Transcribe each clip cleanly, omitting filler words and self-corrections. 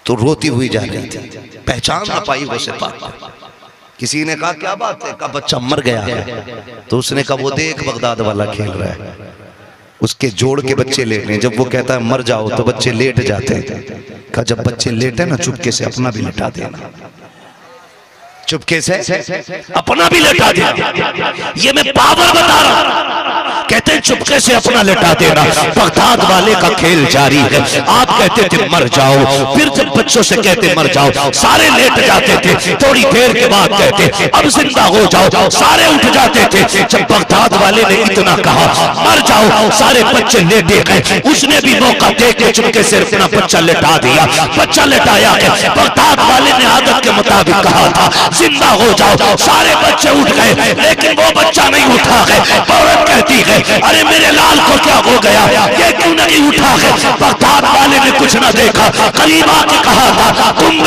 तो रोती हुई जा रही थी, पहचान ना पाई गौसे पाक को। किसी ने कहा क्या बात है, कहा बच्चा मर गया है। तो उसने कहा वो देख बगदाद वाला खेल रहा है, उसके जोड़ के बच्चे लेटे। जब वो कहता है मर जाओ तो बच्चे लेट जाते हैं। कहा जब बच्चे लेटे ना चुपके से अपना भी लेटा देना, चुपके से अपना भी लेटा देना। ये मैं पावर बता रहा हूं। कहते हैं चुपके से अपना लेटा देना। बगदाद वाले का खेल जारी है। आप कहते थे मर जाओ, फिर जब बच्चों से कहते मर जाओ सारे लेट जाते थे। थोड़ी देर के बाद कहते अब जिंदा हो जाओ, सारे उठ जाते थे। जब बगदाद वाले ने इतना कहा मर जाओ, सारे बच्चे लेटे गए। उसने भी मौका देख के चुपके से अपना बच्चा लेटा दिया। बच्चा लेटाया है। बगदाद वाले ने आदत के मुताबिक कहा था जिंदा हो जाओ, सारे बच्चे उठ गए, लेकिन वो बच्चा नहीं उठा है। औरत कहती है अरे मेरे लाल को क्या हो गया, ये क्यों नहीं उठा है। बगदाद वाले ने कुछ ना देखा, करीब आके कहा था तुम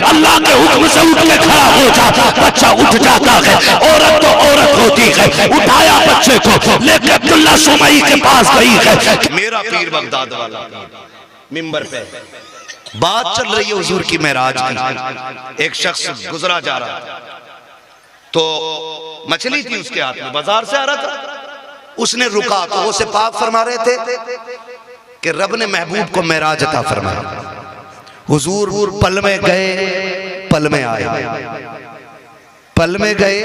अल्लाह के हुक्म से उठ के खड़ा हो जा। बच्चा उठ जाता है। औरत तो औरत होती है, उठाया बच्चे को लेकर अब्दुल्ला सुमई के पास गई है। मेरा पीर बगदाद वाला मिंबर पे बात चल रही है हुजूर की मेराज की। एक शख्स गुजरा जा रहा था, तो मछली थी उसके हाथ में, बाजार से आ रहा था। उसने रुका तो वो से पाक फरमा रहे थे कि रब ने महबूब को मेराज अता फरमाया। हुजूर पल में गए पल में आए, पल में गए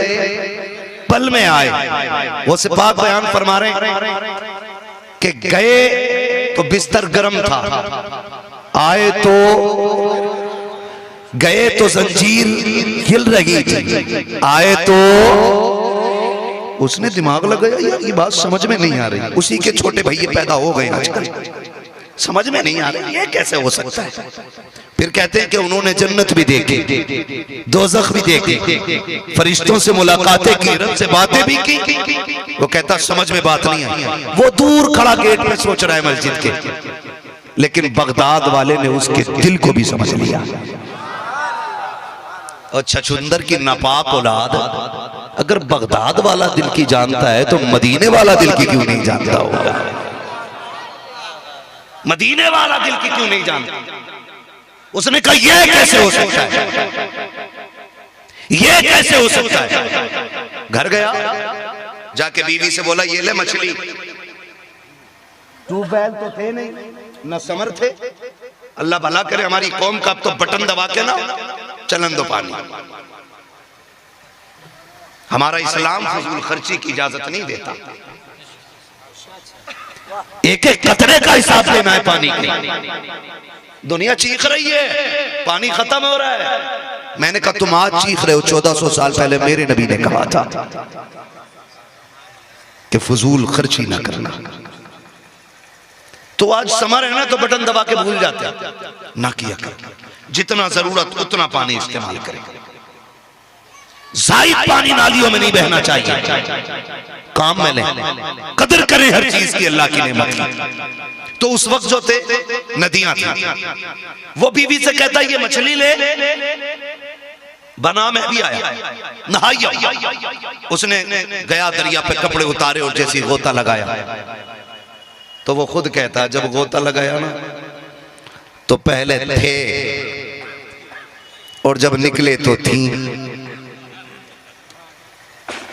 पल में आए। वो से पाक बयान फरमा रहे कि गए तो बिस्तर गर्म था, आए तो गए तो जंजीर हिल रही थी, आए तो उसने दिमाग लगाया ये बात समझ में नहीं आ रही। उसी के छोटे भैया पैदा हो गए आजकल, समझ में नहीं आ रही ये कैसे हो सकता है। फिर कहते हैं कि उन्होंने जन्नत भी देखी, दोज़ख भी देखी, फरिश्तों से मुलाकातें की, रब से बातें भी की। वो कहता समझ में बात नहीं आई। वो दूर खड़ा गेट में सोच रहा है मस्जिद के, लेकिन बगदाद वाले ने उसके दिल को भी समझ लिया। और छछुंदर की नापाक औलाद अगर बगदाद वाला दिल की जानता है तो मदीने वाला दिल की क्यों नहीं जानता होगा। मदीने वाला दिल की क्यों नहीं जानता। उसने कहा ये कैसे हो सकता है, ये कैसे हो सकता है। घर गया, जाके बीवी से बोला ये ले मछली। ट्यूबवेल तो थे नहीं, न समर थे। अल्लाह भला करे हमारी कौम का, अब तो बटन दबा के ना चलन दो पानी। हमारा इस्लाम फजूल खर्ची की इजाजत नहीं देता। एक एक कतरे का हिसाब लेना है पानी की। दुनिया चीख रही है, पानी खत्म हो रहा है। मैंने कहा तुम आज चीख रहे हो, 1400 साल पहले मेरे नबी ने कहा था कि फजूल खर्ची ना करना। तो आज समर है ना, तो बटन दबा के भूल जाते हैं। ना किया कर, जितना जरूरत उतना पानी इस्तेमाल करें। जायद पानी नालियों में नहीं बहना चाहिए, काम में लें, कदर करें हर चीज की, अल्लाह की नेमत की। तो उस वक्त जो थे नदियां थी। वो बीवी से कहता है ये मछली ले, बना में भी आया, नहाइया। उसने गया दरिया पे, कपड़े उतारे और जैसी गोता लगाया तो वो खुद कहता है जब गोता लगाया ना तो पहले थे और जब निकले तो थी।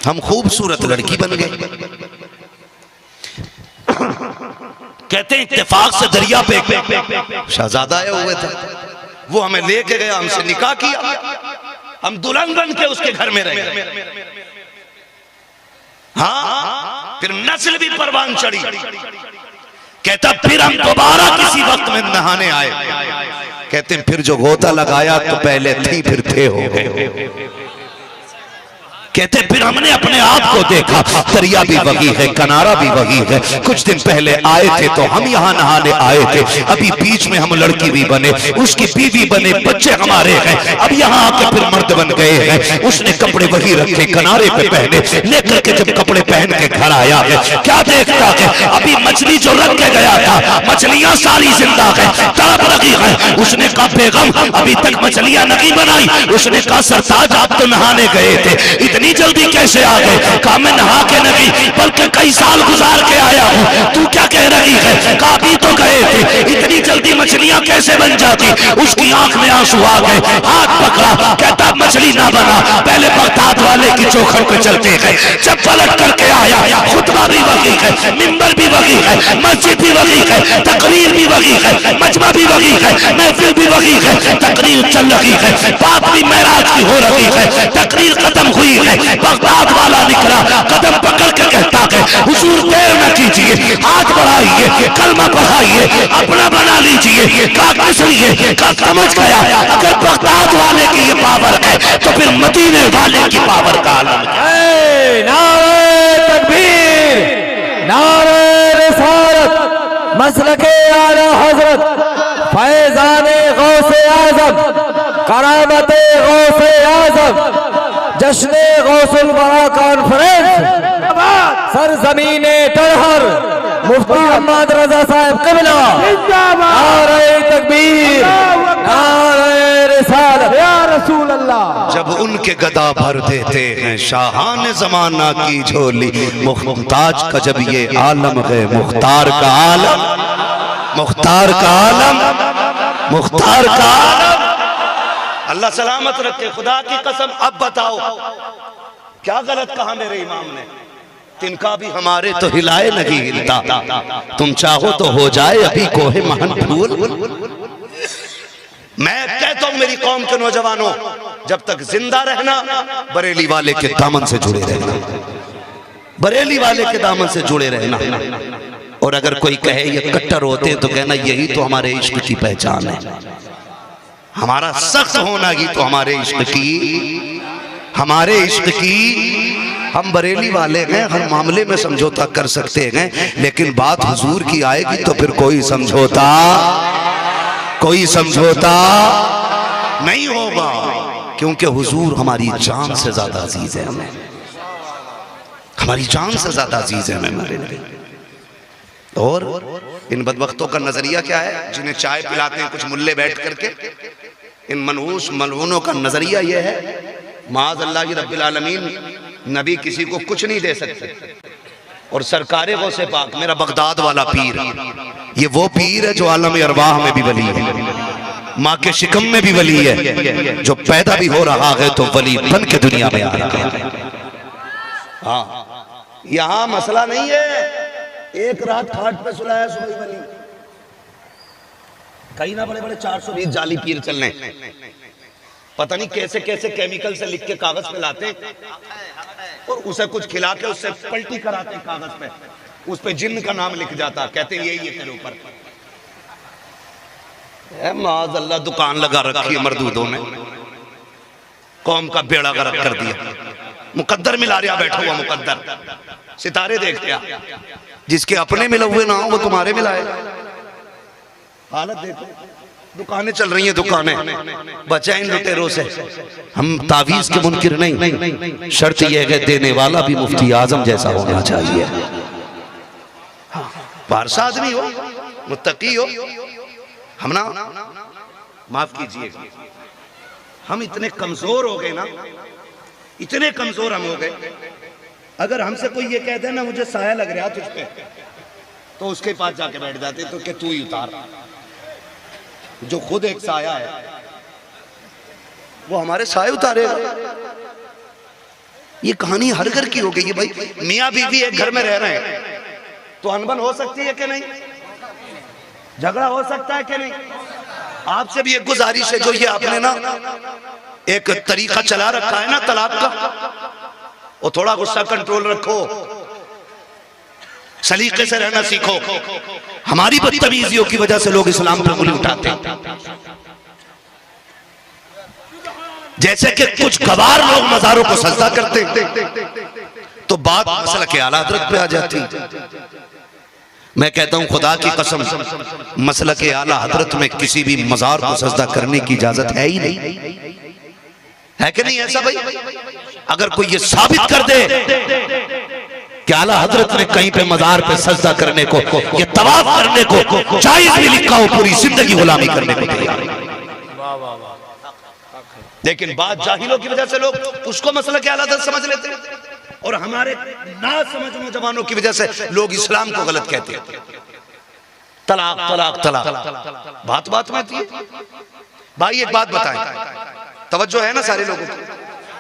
हम खूबसूरत लड़की बन गए। कहते इत्तेफाक से दरिया पे शहजादा आए हुए थे, वो हमें लेके गया, हमसे निकाह किया, हम दुल्हन बन के उसके घर में रहे। हाँ, फिर नस्ल भी परवान चढ़ी। कहता फिर हम दोबारा किसी वक्त में नहाने आए। कहते फिर जो गोता लगाया तो पहले थी फिर थे हो गए। कहते फिर हमने अपने आप को देखा, दरिया भी वही है, किनारा भी वही है। कुछ दिन पहले आए थे तो हम यहाँ नहाने आए थे, अभी बीच में हम लड़की भी बने, उसकी बीवी बने, बच्चे हमारे हैं, अब यहाँ आके फिर मर्द बन गए हैं। उसने कपड़े वही रखे, किनारे पे पहने, लेकर के जब कपड़े पहन के घर आया है, क्या देखता है अभी मछली जो रख के गया था, मछलियां सारी जिंदा है, तड़प रही है। उसने कहा बेगम अभी तक मछलियां नहीं बनाई। उसने कहा सरताज आप तो नहाने गए थे, इतनी जल्दी कैसे आ गए? कहा मैं नहा के नहीं बल्कि कई साल गुजार के आया हूँ। तू क्या कह रही है? कहा अभी तो गए थे, इतनी जल्दी मछलियां कैसे बन जाती? उसकी आंख में आंसू आ गए, हाथ पकड़ा, कहता मछली ना बना, पहले बगदाद वाले की चौखट पे चलते हैं। जब पलट करके आया, खुतबा भी वही है, मिंबर भी वही है, मस्जिद भी वही है, तकरीर भी वही है, मजमा भी वही है, महफिल भी वही है, तकरीर चल रही है, बात भी महराज की हो रही है, तकरीर खत्म हुई है, बगदाद वाला निकला, कदम पकड़ के कहता है हुजूर देर न कीजिए, हाथ बढ़ाइए, कलमा पढ़ाइए, अपना बना लीजिए। का किस लिए? का समझ गया अगर बगदाद वाले की ये पावर है तो फिर मदीने वाले की पावर का आलम है। नारे तकबीर, नारे रिसालत, मसलके आला हजरत, फैजाने गौसे आजम, करामते गौसे आजम, जश्ने गौसुल वरा कॉन्फ्रेंस, सरजमीने टहर, मुफ्ती मोहम्मद रजा साहब क़िबला, नारे तकबीर, नारे रिसालत, या रसूल अल्लाह। जब उनके गदा भर देते हैं शाहान जमाना की झोली, मुख्ताज का जब ये आलम है, मुख्तार का आलम, मुख्तार का आलम, मुख्तार का आलम। अल्लाह सलामत रखे। खुदा की कसम, अब बताओ क्या गलत कहा मेरे इमाम ने? तिनका भी हमारे तो हिलाए नहीं हिलता, तुम चाहो तो हो जाए अभी कोहे महन फूल। मैं कहता हूं मेरी कौम के नौजवानों, जब तक जिंदा रहना बरेली वाले के दामन से जुड़े रहना, बरेली वाले के दामन से जुड़े रहना। और अगर कोई कहे ये कट्टर होते हैं तो कहना यही तो हमारे इश्क की पहचान है, हमारा सख्त होना ही तो हमारे इश्क की, हमारे इश्क की। हम बरेली वाले हैं, हर मामले में समझौता कर सकते हैं, लेकिन बात हुजूर की आएगी तो फिर कोई समझौता नहीं होगा, क्योंकि हुजूर हमारी जान से ज्यादा अजीज है हमें, हमारी जान से ज्यादा अजीज है हमें। और इन बदबख्तों का नजरिया क्या है? जिन्हें चाय पिलाते हैं कुछ मुल्ले बैठ करके, इन मनहूस मलऊनों का नजरिया यह है माज़ अल्लाह की रब्बिल आलमीन, नबी किसी को कुछ नहीं दे सकते। और सरकारे गौसे पाक मेरा बगदाद वाला पीर, ये वो पीर है जो आलम अरवाह में भी वली है, माँ के शिकम में भी वली है, जो पैदा भी हो रहा है तो वली बन के दुनिया में आ रहा है। हाँ, यहाँ मसला नहीं है एक रात खाट पे सुलाया सुबह वली, कहीं ना बड़े बड़े 420 जाली पीर चलने, पता नहीं कैसे कैसे केमिकल से लिख के कागज पे लाते और उसे कुछ खिला के उससे पलटी कराते कागज पे, उस पे जिन्न का नाम लिख जाता, कहते हैं यही है तेरे ऊपर। माज़ अल्लाह दुकान लगा रखी है मरदूदों में, कौम का बेड़ा गर्क कर दिया। मुकद्दर मिला रहा बैठा हुआ मुकद्दर, सितारे देखते आ, जिसके अपने मिले हुए ना हो वो तुम्हारे मिलाए। हालत देखो, दुकानें चल रही हैं, दुकानें बचा इन लुटेरों से। हम तावीज के मुनकिर नहीं, शर्त यह है देने वाला भी मुफ्ती आजम जैसा होना चाहिए, पारसा आदमी हो, मुत्तकी हो। हम ना, माफ कीजिए, हम इतने कमजोर हो गए ना, इतने कमजोर हम हो गए, अगर हमसे कोई ये कहते ना मुझे साया लग रहा तुझ पे, तो उसके पास जाके बैठ जाते तो कि तू ही उतार, जो खुद एक साया है वो हमारे साए उतारेगा। ये कहानी हर घर की हो गई है भाई। मियाँ बीवी एक घर में रह रहे हैं तो अनबन हो सकती है कि नहीं, झगड़ा हो सकता है कि नहीं। आपसे भी एक गुजारिश है, जो ये आपने ना एक तरीका चला रखा है ना तलाक का, वो थोड़ा गुस्सा कंट्रोल रखो, सलीके से रहना सीखो। हमारी बदतमीजियों की वजह से लोग इस्लाम पर उंगली उठाते हैं, जैसे कि कुछ गवार लोग मज़ारों को सजदा करते तो बात मसला के आला हज़रत पे आ जाती। मैं कहता हूं खुदा की कसम, मसला के आला हज़रत में किसी भी मज़ार को सजदा करने की इजाजत है ही नहीं, है कि नहीं ऐसा भाई? अगर कोई ये साबित कर दे कि आला हजरत ने कहीं पे मजार पे सजदा करने को या तवाफ करने को जायज भी लिखा हो, पूरी जिंदगी गुलामी करने को तैयार। लेकिन बात जाहिलों की वजह से लोग उसको मसला के आला समझ लेते हैं, और हमारे ना समझ नौजवानों की वजह से लोग इस्लाम को गलत कहते हैं। तलाक तलाक तलाक बात बात में थी। भाई एक बात बताएं, तवज्जो है ना सारे लोगों को,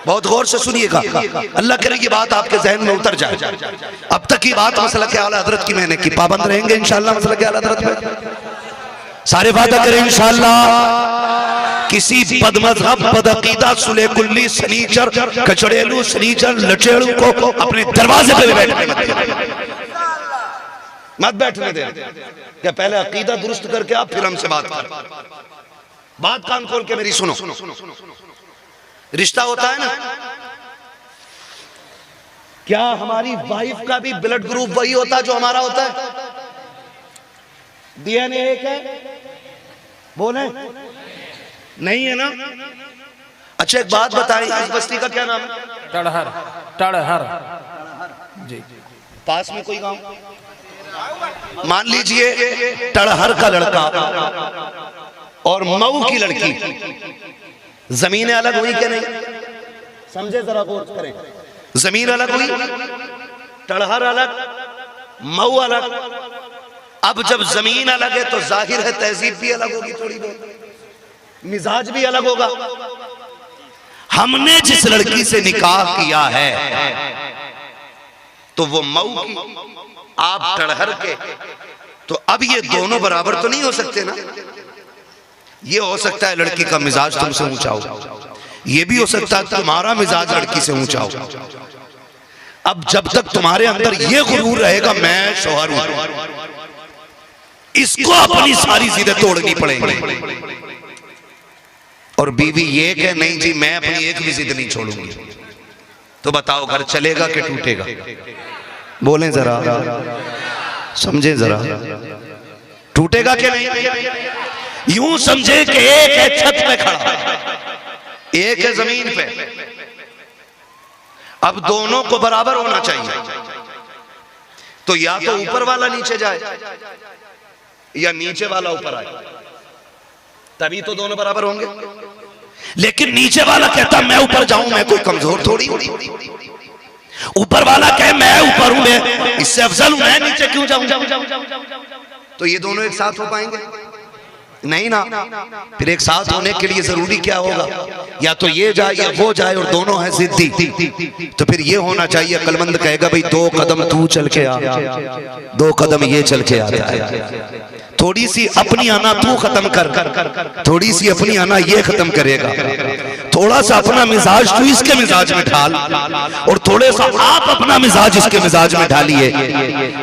बहुत गौर से सुनिएगा, अल्लाह करे ये बात आपके जहन में उतर जाए। अब तक की बात मसला के आला हजरत की मैंने की, पाबंद रहेंगे इंशाअल्लाह मसला के आला हजरत में, सारे वादा करें इंशाअल्लाह। किसी बदमज़हब बदअकीदा सुलेकुल्ली सनीचर कचड़ेलू सनीचर लचेड़ू को अपने दरवाजे पे बैठने मत बैठने दे। क्या पहले अकीदा दुरुस्त करके आप फिर हमसे बात कर। बात कान खोल के मेरी सुनो। रिश्ता होता है ना, क्या हमारी वाइफ का भी ब्लड ग्रुप वही होता है जो हमारा होता है? डीएनए एक है, बोले नहीं है ना? अच्छा एक बात बताएं, इस बस्ती का क्या नाम है? टड़हर। टड़हर जी। पास में कोई गांव, मान लीजिए टड़हर का लड़का और मऊ की लड़की, जमीनें अलग हुई क्या नहीं? समझे जरा गौर करें, जमीन अलग हुई, टड़हर अलग, मऊ अलग। अब जब जमीन अलग है तो जाहिर है तहजीब भी अलग होगी, थोड़ी बहुत मिजाज भी अलग होगा। हमने जिस लड़की से निकाह किया है तो वो मऊ की, आप टड़हर के, तो अब ये दोनों बराबर तो नहीं हो सकते ना। ये हो सकता है लड़की का मिजाज तुमसे ऊंचा हो, ये भी हो सकता है तुम्हारा मिजाज लड़की से ऊंचा हो। अब जब तक तुम्हारे अंदर ये गुरूर रहेगा मैं शौहर हूं, इसको अपनी सारी जिद्दें तोड़नी पड़ेगी। और बीवी ये कहे नहीं जी मैं अपनी एक भी जिद नहीं छोड़ूंगी, तो बताओ घर चलेगा कि टूटेगा? बोलें जरा, समझे जरा, टूटेगा कि नहीं? यूं समझे कि एक है छत पे खड़ा, एक है जमीन पे, अब दोनों को बराबर होना चाहिए। तो या तो ऊपर वाला नीचे जाए या नीचे वाला ऊपर आए, तभी तो दोनों बराबर होंगे। लेकिन नीचे वाला कहता मैं ऊपर जाऊं, मैं कोई कमजोर थोड़ी, ऊपर वाला कहे मैं ऊपर हूं, मैं इससे अफजल हूं, मैं नीचे क्यों जाऊं? तो ये दोनों एक साथ हो पाएंगे? नहीं ना। फिर एक साथ होने के लिए जरूरी क्या होगा? या तो ये जाए या वो जाए, और दोनों है जिद्दी। तो फिर ये होना चाहिए, अक्लमंद कहेगा भाई 2 कदम तू चल के आ, 2 कदम ये चल के आता है। थोड़ी सी अपनी आना तू खत्म कर, थोड़ी सी अपनी आना ये खत्म करेगा। थोड़ा सा अपना मिजाज तू इसके मिजाज में ढाल, और थोड़े सा आप अपना मिजाज इसके मिजाज में ढालिए।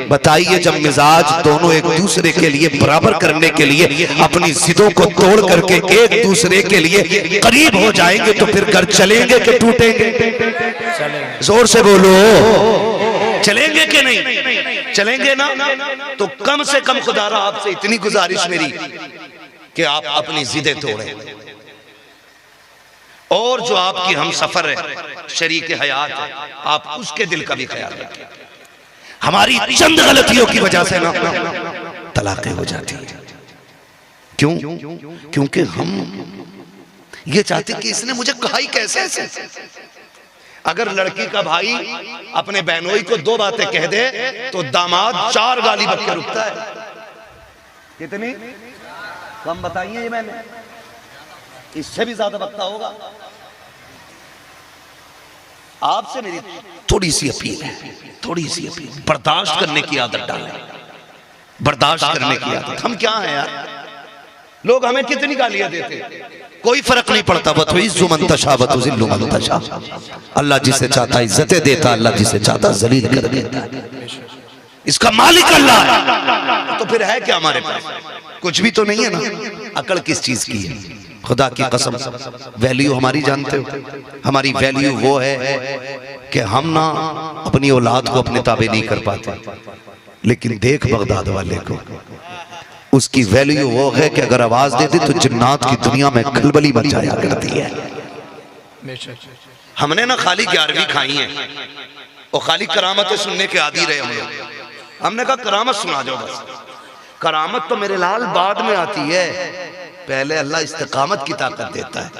बताइए जब मिजाज दोनों एक दूसरे के लिए बराबर करने के लिए अपनी जिद्दों को तोड़ करके एक दूसरे के लिए करीब हो जाएंगे, तो फिर घर चलेंगे कि टूटेंगे? जोर से बोलो, चलेंगे कि नहीं? चलेंगे ना। तो कम से कम खुदारा आपसे इतनी गुजारिश मेरी कि आप अपनी जिद्दें तोड़ें, और जो आपकी हम सफर है, शरीक हयात है, आप उसके दिल का भी ख्याल रखें। हमारी चंद गलतियों की वजह से ना तलाक़ें हो जाती है। क्यों? क्योंकि हम ये चाहते कि इसने मुझे कहा ही कैसे ऐसे। अगर लड़की का भाई अपने बहनोई को 2 बातें कह दे तो दामाद 4 गाली बक के रुकता है। कितनी कम बताइए? ये मैंने इससे भी ज्यादा बकता होगा। आपसे मेरी थोड़ी सी अपील है, थोड़ी सी अपील, बर्दाश्त करने की आदत डालें, बर्दाश्त करने की आदत। हम क्या हैं यार, लोग हमें कितनी गालियां देते हैं, कोई फर्क नहीं पड़ता। अल्लाह जिसे चाहता इज्जतें देता, अल्लाह जिसे चाहता जलील कर देता है। इसका मालिक अल्लाह है। तो फिर है क्या हमारे पास? कुछ भी तो नहीं है ना। अकड़ किस चीज की है? खुदा की कसम, वैल्यू हमारी जानते हो? हमारी वैल्यू वो है कि हम ना अपनी औलाद को अपने ताबे नहीं कर पाते, लेकिन देख बगदाद वाले को, उसकी वैल्यू वो है कि अगर आवाज दे दे तो जिन्नात की दुनिया में खलबली मच जाया करती है। हमने ना खाली 11वीं खाई है और खाली करामतें सुनने के आदी रहे हम लोग। हमने कहा करामत सुना जाओ बस। करामत तो मेरे लाल बाद में आती है, पहले अल्लाह इस्तिकामत की ताकत देता है।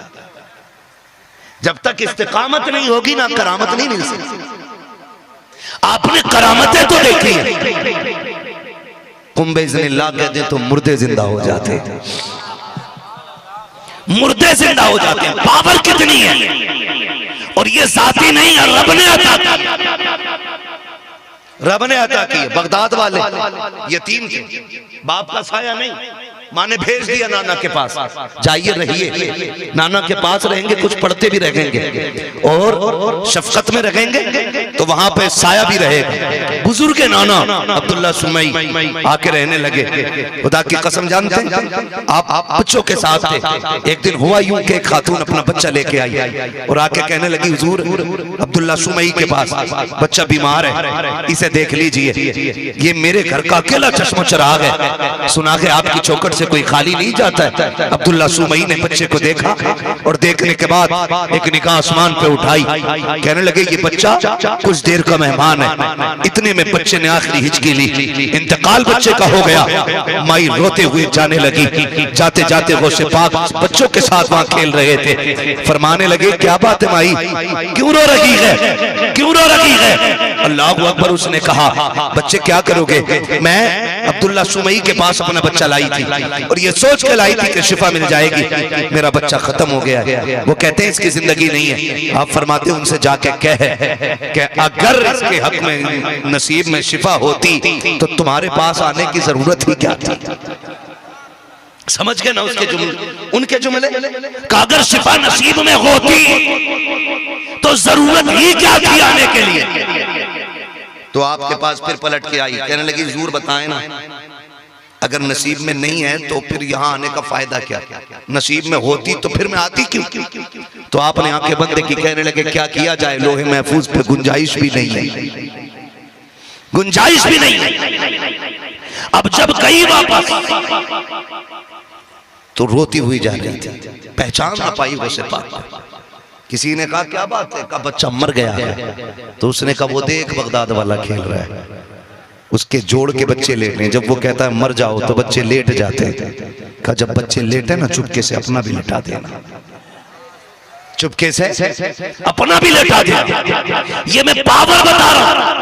जब तक इस्तिकामत नहीं होगी ना करामत नहीं मिल सकती। आपने करामतें तो देखी है, कुंभे इज़्निल्लाह कहते तो मुर्दे जिंदा हो जाते हैं, मुर्दे जिंदा हो जाते हैं। पावर कितनी है, और ये जाती नहीं है, रब ने अता की, रब ने अता की। बगदाद वाले यतीम थे, बाप का साया नहीं, माँ ने भेज दिया नाना के पास, जाइए रहिए, नाना के पास रहेंगे, कुछ पढ़ते भी रहेंगे और शफकत में रहेंगे तो वहां पे साया भी रहेगा। बुजुर्ग नाना अब्दुल्ला सुमई आके रहने लगे। खुदा की कसम जानते हैं आप बच्चों के साथ थे। एक दिन हुआ यूं कि एक खातून अपना बच्चा लेके आई और आके कहने लगी, हुजूर अब्दुल्ला सुमई के पास बच्चा बीमार है, इसे देख लीजिए, ये मेरे घर का अकेला चश्मा चिराग है, सुना के आपकी चौखट से कोई खाली नहीं जाता है। अब्दुल्ला सुमई ने बच्चे को देखा और देखने के बाद एक निगाह आसमान पे उठाई, कहने लगे ये बच्चा कुछ देर का मेहमान है। इतने में बच्चे ने आखिरी हिचकी ली, इंतकाल बच्चे का हो गया। माई रोते हुए जाने लगी, जाते जाते गौसे पाक बच्चों के साथ वहां खेल रहे थे। फरमाने लगे, क्या बात है माई, क्यों रो रही है, क्यों रो रही है? अल्लाह अकबर। उसने कहा, बच्चे क्या करोगे? मैं अब्दुल्ला सुमई के पास अपना बच्चा लाई थी और ये सोच के लाई थी कि शिफा मिल जाएगी, मेरा बच्चा खत्म हो गया है, वो कहते हैं इसकी जिंदगी नहीं है। आप फरमाते उनसे जाके कह कि अगर इसके हक में नसीब में शिफा होती तो तुम्हारे पास आने की जरूरत ही क्या थी। समझ गए ना उसके जुमले, उनके जुमले का अगर शिफा नसीब में होती तो जरूरत ही क्या थी आने के लिए। तो आपके पास फिर पलट के आई, कहने लगी जरूर बताएं ना, अगर नसीब में नहीं है तो फिर यहाँ आने का फायदा क्या, नसीब में होती तो फिर मैं आती क्यों? तो आपने आंखें बंद की, कहने लगे क्या किया जाए, लोहे महफूज पे गुंजाइश भी नहीं है, गुंजाइश भी नहीं है। अब जब गई वापस तो रोती हुई जा रही थी, पहचान ना पाई वो सिपाही। किसी ने कहा क्या बात है, का बच्चा मर गया है। तो उसने कहा वो देख बगदाद वाला खेल रहा है, उसके जोड़ के बच्चे लेट रहे हैं, जब वो कहता है मर जाओ तो बच्चे लेट जाते हैं। कहा जब बच्चे लेटे ना चुपके से अपना भी लेटा देना, चुपके से अपना भी लेटा देना। ये मैं पावर बता रहा हूं,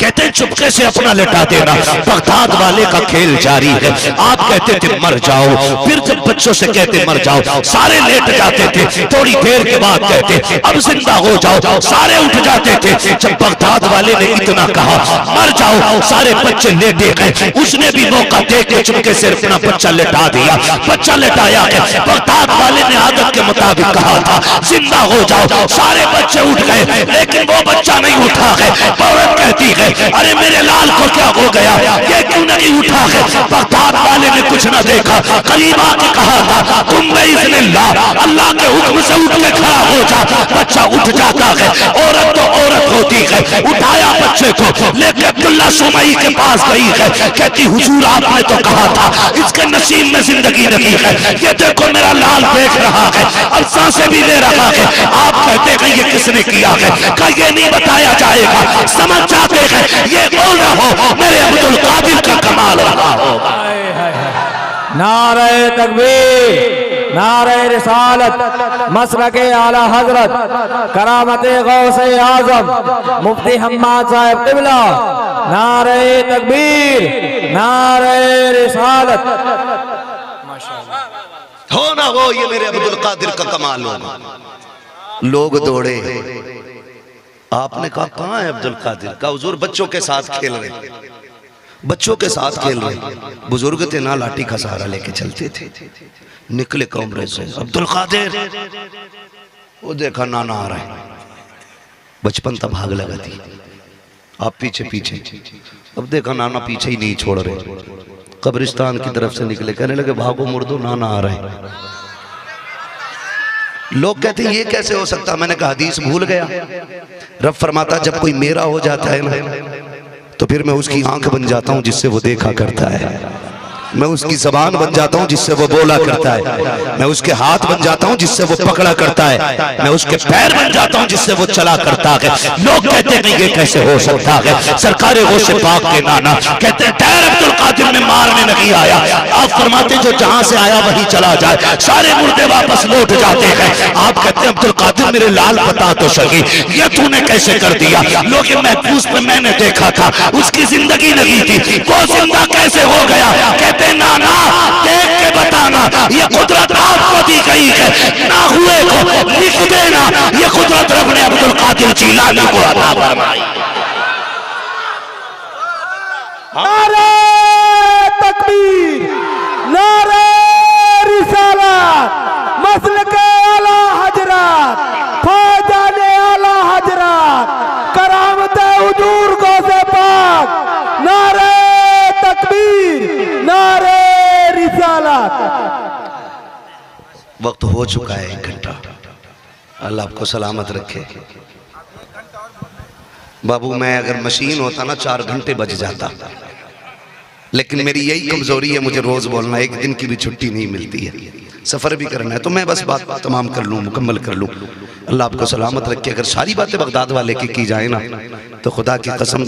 कहते हैं चुपके से अपना लेटा देना। बगदाद वाले का खेल जारी है। आप कहते थे मर जाओ, फिर जब बच्चों से कहते मर जाओ सारे लेट जाते थे, थोड़ी देर के बाद कहते अब जिंदा हो जाओ, सारे उठ जाते थे। जब बगदाद वाले ने इतना कहा मर जाओ, सारे बच्चे लेटे गए। उसने भी मौका दे के चुपके से अपना बच्चा लेटा दिया, बच्चा लेटाया गया। बगदाद वाले ने आदत के मुताबिक कहा था जिंदा हो जाओ, सारे बच्चे उठ गए, लेकिन वो बच्चा नहीं उठा है। औरत कहती है अरे मेरे लाल को क्या हो गया, ये क्यों नहीं उठा है? बगदाद वाले ने कुछ न देखा, करीब आके कहा था तुम अल्लाह के हुक्म से उठ के खड़ा हो जा। बच्चा उठ जाता है, औरत तो औरत होती है। उठाया बच्चे को लेके अब्दुल्ला सुमई के पास गई है, कहती हुजूर आपने तो कहा था इसके नसीब में जिंदगी नहीं है, ये देखो मेरा लाल देख रहा है और सांसें भी ले रहा है। आप कहते हैं ये किसने किया है? क्या ये नहीं बताया जाएगा? समझ जाते हैं ये कौन हो, मेरे अब्दुल कादिर का कमाल रहा होगा। नारे तकबीर, नारे रिसालत, मसलके आला हजरत, करामते गौसे आजम मुफ्ती हम्माद साहब क़िबला। नारे तकबीर, नारे रिसालत। हो ना हो, ये मेरे अब्दुल कादिर का कमाल होगा। लोग दौड़े, आपने कहा कहाँ है अब्दुल कादिर? का हुजूर बच्चों के साथ खेल रहे, बच्चों के साथ खेल रहे। बुजुर्ग थे ना, लाठी का सहारा लेके चलते थे। निकले कमरे से, अब्दुल कादिर, वो देखा नाना आ रहा है। बचपन तब भाग लगा थी, आप पीछे पीछे। अब देखा नाना पीछे ही नहीं छोड़ रहे, कब्रिस्तान की तरफ से निकले, कहने लगे भागो मुर्दो, नाना आ रहे हैं। लोग कहते ये कैसे हो सकता? मैंने कहा हदीस भूल गया। रब फरमाता जब कोई मेरा हो जाता है ना तो फिर मैं उसकी आंख बन जाता हूं जिससे वो देखा करता है। मैं उसकी जबान बन जाता हूँ जिससे वो बोला करता है, मैं उसके हाथ बन जाता हूँ जिससे वो पकड़ा करता है, मैं उसके पैर बन जाता हूँ जिससे वो चला करता है। लोग कहते हैं ये कैसे हो सकता है, सरकारे वो से पाक के नाना कहते हैं तैर अब्दुल कादिर में मारने नहीं आया। आप फरमाते जो जहां से आया वहीं चला जाए, सारे मुर्दे वापस लौट जाते हैं। आप कहते हैं अब्दुल कादिर मेरे लाल बता तो सही ये तूने कैसे कर दिया। लोग महफूज पे मैंने देखा था उसकी जिंदगी नहीं थी, वो जिंदा कैसे हो गया। कहते नाना देख के बताना ये कुदरत आपको दी गई है, ना हुए को लिख देना ये कुदरत रब ने अब्दुल कादिर जीलानी को अता फरमाई। नारे तकबीर, नारे रिसालत, मसलके आला हजरत, फौजाने आला हजरत, करामते हुजूर गौसे पाक, नारे तकबीर, नारे रिसालत। वक्त हो चुका है 1 घंटा, अल्लाह आपको सलामत रखे। बाबू मैं अगर मशीन होता ना 4 घंटे बज जाता, लेकिन मेरी यही कमजोरी है, मुझे रोज बोलना, एक दिन की भी छुट्टी नहीं मिलती है, सफर भी करना है, तो मैं बस बात तमाम कर लूँ, मुकम्मल कर लूँ। अल्लाह आपको सलामत रखे। अगर सारी बातें बगदाद वाले की जाए ना तो खुदा की कसम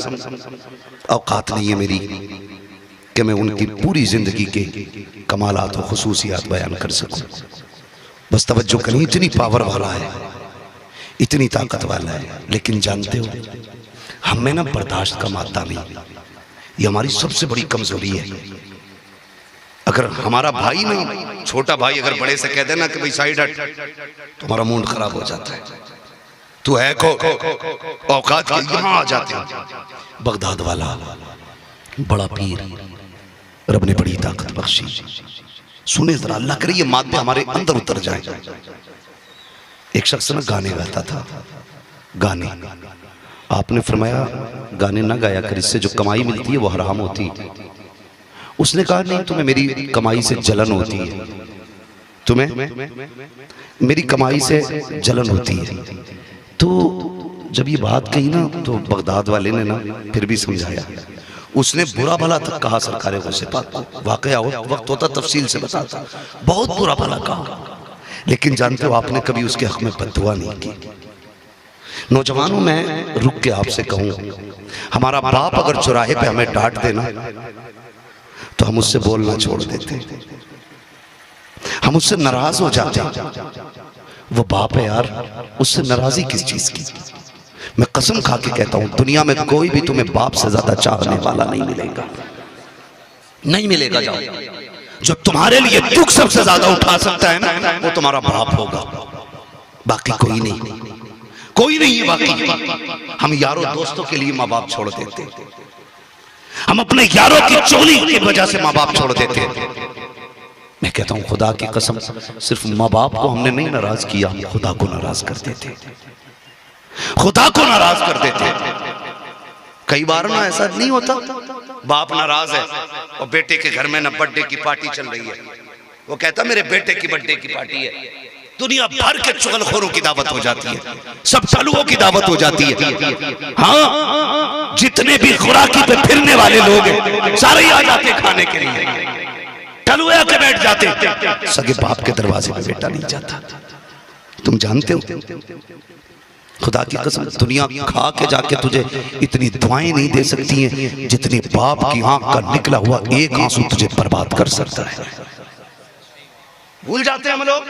औकात नहीं है मेरी कि मैं उनकी पूरी जिंदगी के कमालात और खुसूसियात बयान कर सकूं। बस तवज्जो करें, इतनी पावर वाला है, इतनी ताकत वाला है। लेकिन जानते हो हमें ना बर्दाश्त का मादा नहीं, ये हमारी सबसे बड़ी कमजोरी है। अगर हमारा भाई नहीं, छोटा भाई अगर बड़े से कह देना कि भाई साइड हट, तो हमारा मूड खराब हो जाता है। तू है को औकात के यहाँ आ जाते हैं। बगदाद वाला बड़ा पीर, रब ने बड़ी ताकत बख्शी। सुने जरा, अल्लाह करे ये मादे हमारे अंदर उतर जाए। एक शख्स ना गाने गाता था, गाने, आपने फरमाया गाने ना गाया कर, इससे जो कमाई मिलती है वो हराम होती है। उसने कहा नहीं, तुम्हें मेरी कमाई से जलन होती है, तुम्हें मेरी कमाई से जलन होती है। तो जब ये बात कही ना तो बगदाद वाले ने ना फिर भी समझाया। उसने बुरा भला तक कहा सरकारे गौसे पाक को, वाकया वक्त होता तफसील से बताता, बहुत बुरा भला कहा। लेकिन जानते हो आपने कभी उसके हक में बद्दुआ नहीं की। नौजवानों में रुक के आपसे कहूं, हमारा बाप अगर चौराहे पे हमें डांट देना तो हम उससे बोलना छोड़ देते, हम उससे नाराज हो जाते। वो बाप है यार, उससे नाराजी किस चीज की। मैं कसम खा के कहता हूं दुनिया में कोई भी तुम्हें बाप से ज्यादा चाहने वाला नहीं मिलेगा, नहीं मिलेगा। जाओ, जो तुम्हारे लिए दुख सबसे ज्यादा उठा सकता है ना वो तुम्हारा बाप होगा, बाकी कोई नहीं, कोई नहीं है बाकी। हम यारों दोस्तों के लिए माँ बाप छोड़ देते, हम अपने यारों की चोली की वजह से माँ बाप छोड़ देते। मैं कहता हूं खुदा की कसम, सिर्फ माँ बाप को हमने नहीं नाराज किया, खुदा को नाराज कर देते, खुदा को नाराज कर देते। कई बार ना ऐसा नहीं होता, बाप नाराज है और बेटे के घर में ना बर्थडे की पार्टी चल रही है, वो कहता मेरे बेटे की बर्थडे की पार्टी है, दुनिया भर के चुगलखोरों की दावत हो जाती है, सब चालुओं की दावत हो जाती है। हाँ, जितने भी खुराकी पे फिरने वाले लोग हैं सारे ही आ जाते खाने के लिए, टलुए के बैठ जाते, सगे बाप के दरवाजे पे बेटा नहीं जाता। तुम जानते हो खुदा की कसम दुनिया खा के जाके तुझे इतनी दुआएं नहीं दे सकती हैं जितनी बाप की आंख का निकला हुआ एक आंसू तुझे बर्बाद कर सकता है। भूल जाते हैं हम लोग,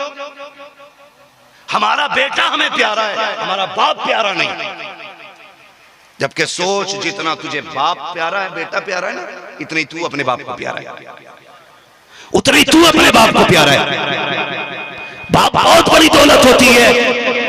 हमारा बेटा हमें प्यारा है, हमारा बाप प्यारा नहीं। जबकि सोच जितना तुझे बाप प्यारा है, बेटा प्यारा है ना, इतनी तू अपने बाप को प्यारा है, उतनी तू अपने बाप को प्यारा है। बाप बहुत बड़ी दौलत होती है।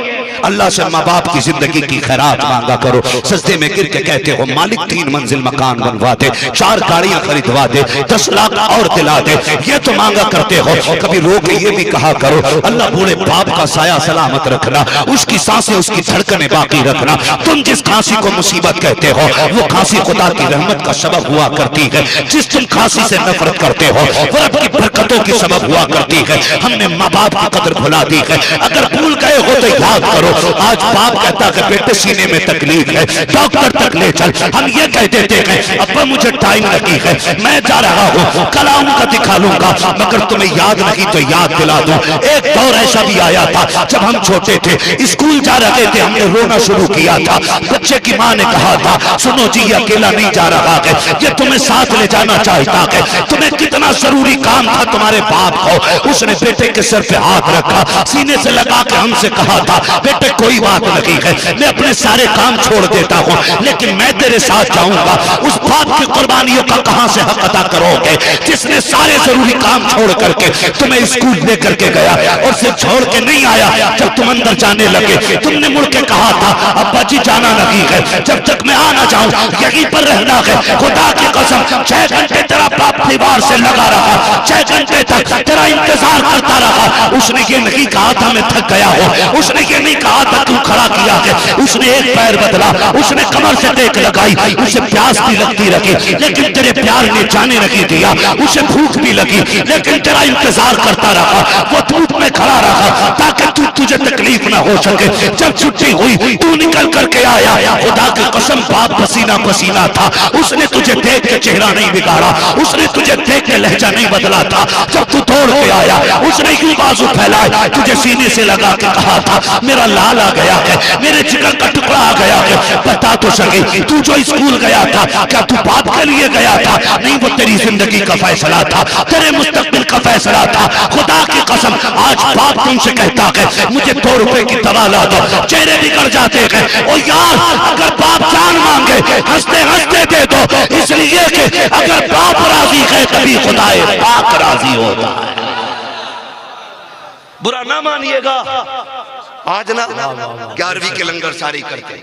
अल्लाह से माँ बाप की जिंदगी की खैरात मांगा करो, सजदे में गिर के कहते हो मालिक 3 मंजिल मकान बनवा दे, 4 गाड़ियां खरीदवा दे, 10 लाख और दिला दे, ये तो मांगा करते हो। कभी रो के ये भी कहा करो अल्लाह बूढ़े बाप का साया सलामत रखना, उसकी सांसें उसकी धड़कनें बाकी रखना। तुम जिस खांसी को मुसीबत कहते हो वो खांसी खुदा की रहमत का सबब हुआ करती है, जिस तुम खांसी से नफरत करते हो वो रब की बरकतों की सबब हुआ करती है। हमने माँ बाप की कदर भुला दी है, अगर भूल गए हो तो याद करो आज बाप कहता कि बेटे सीने में तकलीफ है, डॉक्टर तक ले चल। हम ये कह देते हैं अब्बा मुझे टाइम लगी है, मैं जा रहा हूँ, कल आऊंगा दिखा लूंगा, मगर तुम्हें याद नहीं तो याद दिला दूं। एक दौर ऐसा भी आया था जब हम छोटे थे, स्कूल जा रहे थे, हमने रोना शुरू किया था। बच्चे की माँ ने कहा था सुनो जी ये अकेला नहीं जा रहा है, ये तुम्हें साथ ले जाना चाहता है, तुम्हें कितना जरूरी काम था तुम्हारे बाप को। उसने बेटे के सर पे हाथ रखा, सीने से लगा के हमसे कहा था बेटे कोई बात नहीं है, मैं अपने सारे काम छोड़ देता हूँ, लेकिन मैं तेरे साथ जाऊंगा। उस बाप की कुर्बानियों का कहां से हक अदा करोगे जिसने सारे जरूरी काम छोड़ करके तुम्हें स्कूल लेकर के गया और सिर्फ छोड़ के नहीं आया। जब तुम अंदर जाने लगे तुमने मुड़ के कहा था अब्बा जी जाना नहीं है, जब तक मैं आ ना जाऊं यहीं पर रहना है। खुदा की कसम 6 घंटे तेरा बाप दीवार से लगा रहा, 6 घंटे तक तेरा इंतजार करता रहा। उसने ये नहीं कहा था मैं थक गया हूं, उसने ये नहीं कहा था तू खड़ा किया है, उसने एक पैर बदला, उसने कमर से टेक लगाई, उसे प्यास भी लगती रही लेकिन तेरे प्यार ने जाने नहीं दिया, उसे भूख भी लगी लेकिन तेरा इंतजार करता रहा। वो धूप में खड़ा रहा ताकि तुझे तकलीफ ना हो सके। जब छुट्टी हुई तू निकल करके आया, खुदा की कसम बाप पसीना पसीना था, उसने तुझे देख के चेहरा नहीं बिगाड़ा, उसने तुझे देख के लहजा नहीं बदला था। जब तू दौड़ के आया उसने यूं बाजू फैलाए तुझे सीने से लगा के कहा था मेरा लाल आ गया है, मेरे जिगर का टुकड़ा आ गया है, बता तो सके तू जो स्कूल गया था क्या तू बाप के लिए गया था? नहीं, वो तेरी जिंदगी का फैसला था, तेरे मुस्तकबिल का फैसला था। खुदा की कसम आज बाप तुमसे कहता है मुझे 2 रुपए की दवा ला दो, चेहरे बिगड़ जाते हैं। ओ यार अगर बाप जान मांगे हंसते हंसते दे दो, इसलिए कि अगर बाप राजी है तभी खुदाए पाक राजी होता है। बुरा ना मानिएगा, आज ना 11वीं के लंगर सारी करते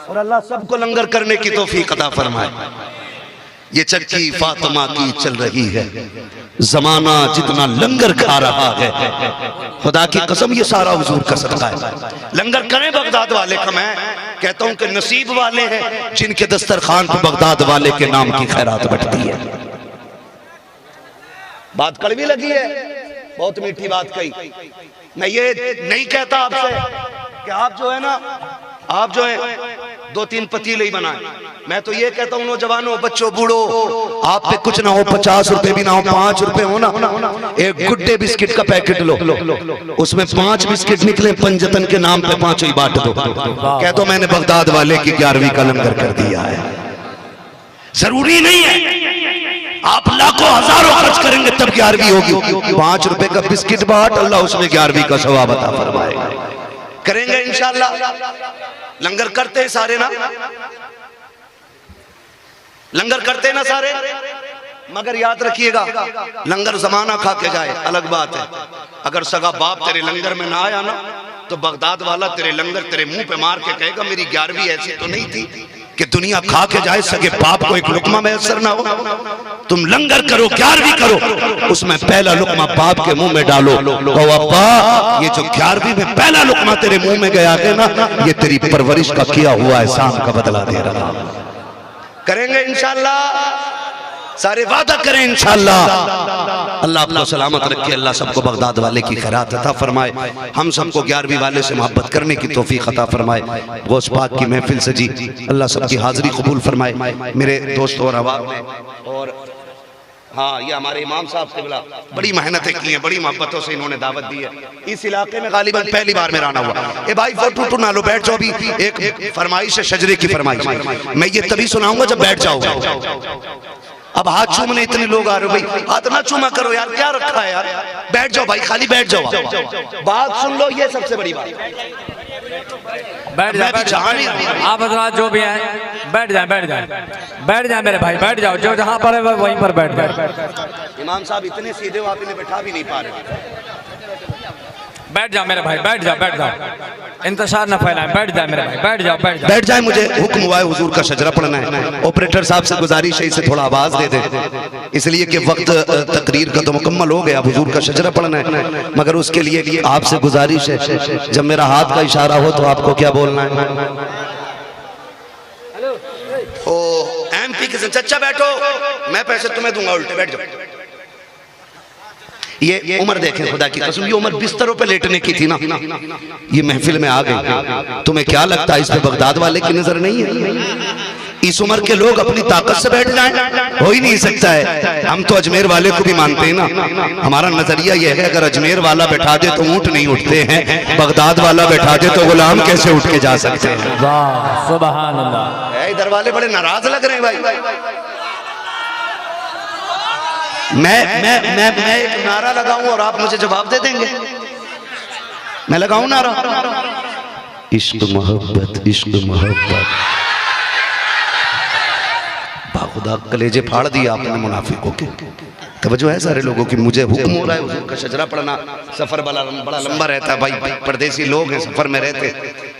और अल्लाह सबको लंगर करने की तौफीक अता फरमाए। ये चक्की फातिमा की चल रही है, जमाना जितना लंगर खा रहा है, खुदा की कसम ये सारा हुजूर का सदका है। लंगर करें बगदाद वाले का, मैं कहता हूं कि नसीब वाले हैं जिनके दस्तरखान पर बगदाद वाले के नाम की खैरात बटती है। बात कड़वी लगी है, बहुत मीठी बात कही। मैं ये नहीं कहता आपसे कि आप जो है ना, आप जो है 2-3 पतीले ही बनाए। मैं तो ये कहता हूँ नौजवानों, बच्चों, बूढ़ो, आप पे कुछ ना हो, 50 रुपए भी ना हो, 5 रुपए हो ना, एक गुड्डे बिस्किट का पैकेट लो, उसमें 5 बिस्किट निकले, पंजतन के नाम पे 5 ही बांट दो। कह दो मैंने बगदाद वाले की 11वीं का लंगर कर दिया है। जरूरी नहीं है आप लाखों हजारों खर्च करेंगे तब 11वीं होगी। 5 रुपए का बिस्किट बांट, अल्लाह उसमें 11वीं का सवाब अता फरमाएगा। करेंगे इंशाअल्लाह। लंगर करते हैं सारे ना, लंगर करते हैं ना सारे, मगर याद रखिएगा लंगर जमाना खा के जाए अलग बात है। अगर सगा बाप तेरे लंगर में ना आया ना तो बगदाद वाला तेरे लंगर तेरे मुंह पे मार के कहेगा मेरी 11वीं ऐसी तो नहीं थी कि दुनिया खा के जाए, सगे बाप को एक लुकमा मैसर ना हो। तुम लंगर करो, 11वीं करो, उसमें पहला लुकमा बाप के मुंह में डालो, कहो अब्बा ये जो 11वीं में पहला लुकमा तेरे मुंह में गया है ना, ये तेरी परवरिश का किया हुआ एहसान का बदला दे रहा। करेंगे इंशाअल्लाह, सारे वादा करें इंशाअल्लाह। अल्लाह आपको सलामत रखे, अल्लाह सबको बगदाद वाले की खैरात अता फरमाए, हम सबको 11वीं वाले से मोहब्बत करने की तौफीक अता फरमाए। गौस पाक की महफिल से जी अल्लाह सबकी हाजिरी कबूल फरमाए। मेरे दोस्तों और अहबाब ने, और हाँ ये हमारे इमाम साहब से बोला, बड़ी मेहनतें की हैं, बड़ी मोहब्बतों से इन्होंने दावत दी है। इस इलाके में गालिबन पहली बार मेरा आना हुआ। ए भाई फोटो ना लो, बैठ जाओ। भी एक फरमाइश है, शजरे की फरमाइश, मैं ये तभी सुनाऊंगा जब बैठ जाओगे। अब हाथ चूमने इतने लोग आ रहे हो भाई, हाथ ना चूमा करो यार, क्या रखा है यार, बैठ जाओ भाई, खाली बैठ जाओ। बात सुन लो, ये सबसे बड़ी बात। बैठ जाए आप हजरात जो भी हैं, बैठ जाए, बैठ जाए, बैठ जाए मेरे भाई, बैठ जाओ, जो जहाँ पर है वहीं पर बैठ जाए। इमाम साहब इतने सीधे हो, आप इन्हें बैठा भी नहीं पा रहे। बैठ जाओ मेरे भाई, बैठ जाओ, बैठ जाओ, इंतजार न फैलाएं, बैठ जाए मेरे भाई, बैठ जाओ, बैठ जाओ, बैठ जाए। मुझे हुक्म हुआ है हुजूर का शजरा पढ़ना है। ऑपरेटर साहब से गुजारिश है इसे थोड़ा आवाज दे दे, इसलिए कि वक्त तकरीर का तो मुकम्मल हो गया, हुजूर का शजरा पढ़ना है, मगर उसके लिए आपसे गुजारिश है जब मेरा हाथ का इशारा हो तो आपको क्या बोलना है। ओ MP के चचा बैठो, मैं पैसे तुम्हें दूंगा उल्टे, बैठ जाओ। ये उम्र देखें, खुदा की कसम, ये उम्र बिस्तरों पे लेटने की थी ना, ये महफिल में आ गई। तुम्हें क्या लगता है इस पे बगदाद वाले की नजर नहीं है? इस उम्र के लोग अपनी ताकत से बैठ जाएं, हो ही नहीं सकता है। हम तो अजमेर वाले को भी मानते हैं ना। हमारा नजरिया यह है, अगर अजमेर वाला बैठा दे तो ऊंट नहीं उठते हैं, बगदाद वाला बैठा दे तो गुलाम कैसे उठ के जा सकते हैं? वाह सुभान अल्लाह। इधर वाले बड़े नाराज लग रहे हैं भाई। मैं एक नारा लगाऊं और आप मुझे जवाब दे देंगे? मैं लगाऊं नारा? इश्क मोहब्बत, इश्क मोहब्बत। खुदा कलेजे फाड़ दिया आपने मुनाफिकों के। तवज्जो है सारे लोगों की। मुझे हुक्म हो रहा है हुजूर का शजरा पढ़ना। सफर बड़ा लंबा रहता है भाई, परदेसी लोग हैं, सफर में रहते।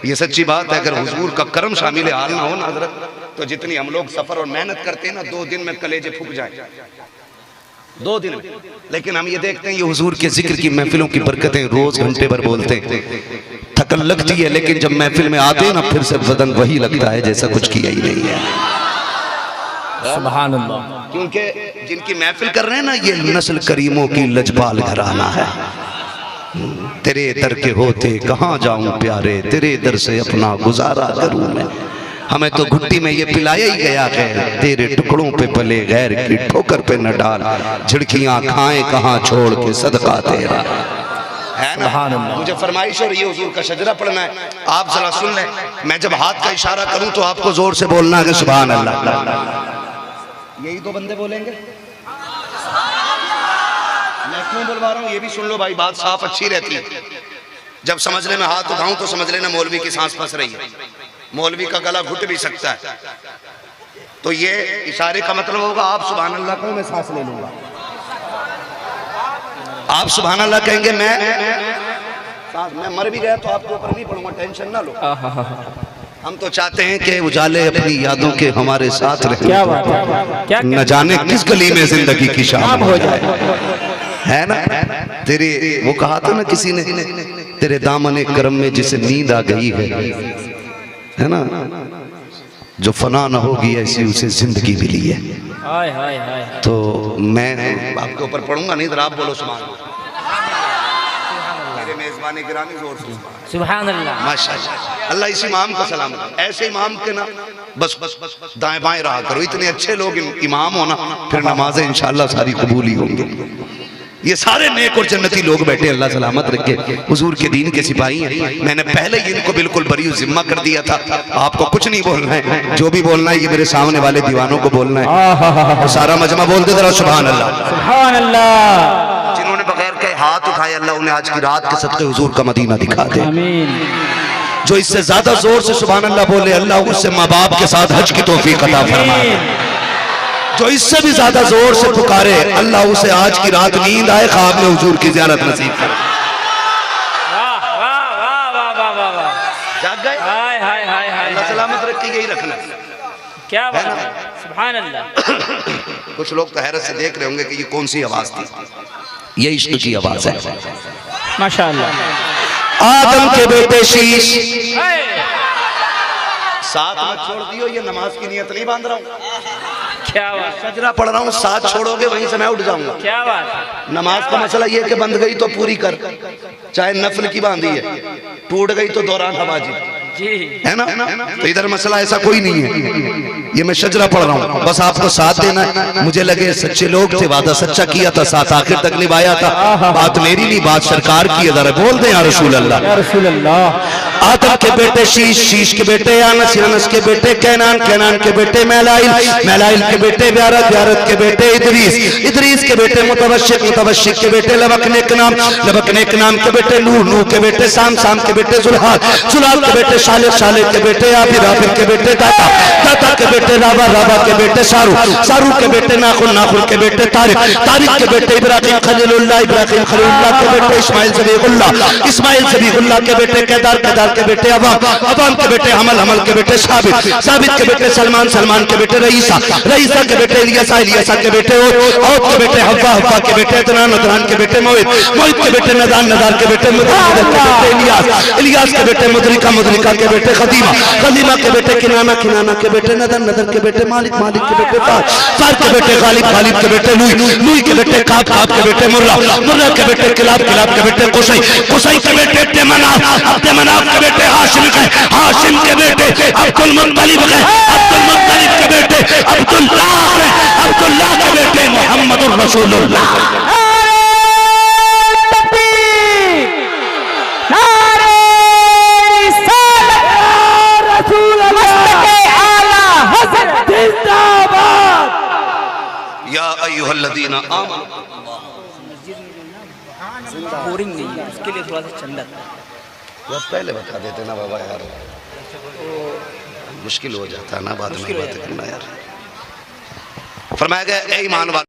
ये सच्ची बात है, अगर हुजूर का करम शामिल हाल ना हो ना हजरत, तो जितनी हम लोग सफर और मेहनत करते हैं ना, 2 दिन में कलेजे फूक जाए, 2 दिन में। लेकिन हम ये देखते हैं, ये हुजूर के जिक्र की महफिलों की बरकतें, रोज घंटे भर बोलते हैं, थकन लगती है, लेकिन जब महफिल में आते हैं ना, फिर से बदन वही लगता है जैसा कुछ किया ही नहीं है। सुभान अल्लाह। क्योंकि जिनकी महफिल कर रहे हैं ना, ये नस्ल करीमों की लजपाल घराना है। तेरे दर के होते कहाँ जाऊं प्यारे, तेरे दर से अपना गुजारा करूं मैं। हमें तो घुट्टी में ये पिलाया ही गया है, तेरे टुकड़ों पे पले गैर की ठोकर पे न डाल, झिड़कियां खाएं कहाँ छोड़ के सदका तेरा है ना। मुझे फरमाइश हो रही है हुजूर का शजरा पढ़ना है। आप जरा सुन लें, मैं जब हाथ का इशारा करूं तो आपको जोर से बोलना है सुभान अल्लाह। यही 2 बंदे बोलेंगे, मैं क्यों बुलवा रहा हूँ ये भी सुन लो भाई, बात साफ अच्छी रहती है। जब समझने में हाथ उठाऊं तो समझ लेना मौलवी की सांस फंस रही है, मौलवी का गला घुट भी सकता है। तो ये इशारे का मतलब होगा, आप सुभान अल्लाह कहो, मैं सांस ले लूंगा। आप सुभान अल्लाह कहेंगे, मैं मर भी गया तो आपके ऊपर नहीं पड़ूंगा, टेंशन ना लो। हम तो चाहते हैं कि उजाले अपनी यादों के हमारे साथ रहे। क्या बात है, क्या न जाने किस गली में जिंदगी की शाम हो जाए, है ना। तेरे वो कहा था ना किसी ने, तेरे दामन करम में जिसे नींद आ गई है ना, जो फना न होगी ऐसी उसे जिंदगी मिली है। तो मैं आपके ऊपर पढ़ूंगा नहीं, आप बोलो सुभान। मेरे मेजबानी गिरामी जोर से सुभान अल्लाह, माशाअल्लाह। अल्लाह इस इमाम का सलाम। ऐसे इमाम के ना बस दाएं बाएं रहा करो। इतने अच्छे लोग इमाम हो ना, फिर नमाजें इंशाअल्लाह सारी कबूल ही होंगी। ये सारे नेक और जन्नती लोग बैठे, अल्लाह सलामत रखे, हुजूर के दीन के सिपाही हैं। मैंने पहले ही इनको बिल्कुल बरी जिम्मा कर दिया था, आपको कुछ नहीं बोलना है, जो भी बोलना है ये मेरे सामने वाले दीवानों को बोलना है। तो सारा मजमा बोल दे जरा सुभान अल्लाह, सुभान अल्लाह। जिन्होंने बगैर के हाथ उठाए, अल्लाह उन्हें आज की रात के सदके हुजूर का मदीना दिखा दे। जो इससे ज्यादा जोर से सुभान अल्लाह बोले, अल्लाह उससे माँ बाप के साथ हज की तौफीक अता फरमाए। जो इससे भी ज्यादा जोर से पुकारे, अल्लाह उसे आज की रात नींद आए, ख्वाब में हुजूर की ज़ियारत नसीब करे। जाग गए, अल्लाह सलामत रखे, यही रखना। क्या बात है, सुभान अल्लाह। कुछ लोग तो हैरत से देख रहे होंगे कि ये कौन सी आवाज थी। ये इश्क की आवाज है माशाअल्लाह। आदम के बेटे शीश, साथ मत छोड़ दियो, ये नमाज की नियत नहीं बांध रहा हूँ। क्या बात, सजरा पढ़ रहा हूँ, साथ छोड़ोगे वहीं से मैं उठ जाऊंगा। क्या बात। नमाज का मसला ये कि बंद गई तो पूरी कर, चाहे नफल की बांधी है, टूट गई तो दौरान हवाजी है ना। तो इधर मसला ऐसा कोई नहीं है, ये मैं शजरा पढ़ रहा हूँ, बस आपको साथ देना है। मुझे लगे सच्चे लोग थे, वादा सच्चा किया था, साथ आखिर तक निभाया था। बात मेरी नहीं, बात सरकार की है, जरा बोल दे या रसूल अल्लाह, या रसूल अल्लाह। आदम के बेटे शीश, शीश के बेटे अनस, अनस के बेटे कैनान, कैनान के बेटे मैलाइल, मैलाइल के बेटे ब्यारत, ब्यारत के बेटे इदरीस, इदरीस के बेटे मुतवश्शिक, मुतवश्शिक के बेटे लबकनेक नाम, लबकनेक नाम के बेटे नूह, नूह के बेटे साम, साम के बेटे जुल्हाल, जुल्हाल के बेटे शालिक, शालिक के बेटे आबिर, आबिर के बेटे दाता, दाता के बेटे राबा, राबा के बेटे सारू, सारू के बेटे नाखुन, नाखुन के बेटे तारिक, तारिक के बेटे इब्राहिम खलीलुल्लाह, इब्राहिम खलीलुल्लाह के बेटे इस्माइल ज़बीहुल्लाह, इस्माइल ज़बीहुल्लाह के बेटे केदार, केदार के बेटे अवाम, अवाम के बेटे हमल, हमल के बेटे साबित, साबित के बेटे सलमान, सलमान के बेटे रईसा, रईसा के बेटे इलियासा, इलियासा के बेटे औद के बेटे हव्वा, हव्वा के बेटे अदनान, अदनान के बेटे मोहित, मोहित के बेटे नदान, नदान के बेटे मुदर, मुदर के बेटे इलियास, इलियास के बेटे मुदरिका, मुदरिका खलीफा के बेटे खदीमा, खदीमा के बेटे किनाना, किनाना के बेटे नदर, नदर के बेटे मालिक, मालिक के बेटे सार के बेटे गालिब, गालिब के बेटे लुई, लुई के बेटे काब, काब के बेटे मुर्रा, मुर्रा के बेटे किलाब, किलाब के बेटे कुसै, कुसै के बेटे अब्दुमनाफ, अब्दुमनाफ के बेटे हाशिम के, हाशिम के बेटे अब्दुल मुत्तलिब के, अब्दुल मुत्तलिब के बेटे अब्दुल्लाह के, अब्दुल्लाह के बेटे मोहम्मदुर रसूलुल्लाह। या अय्युहल्लज़ीना आमनू, बोरिंग नहीं है, उसके लिए थोड़ा सा चंदा यार पहले बता देते ना बाबा यार, मुश्किल हो जाता है ना बाद में बात करना यार। फरमाया गया ए ईमान वालों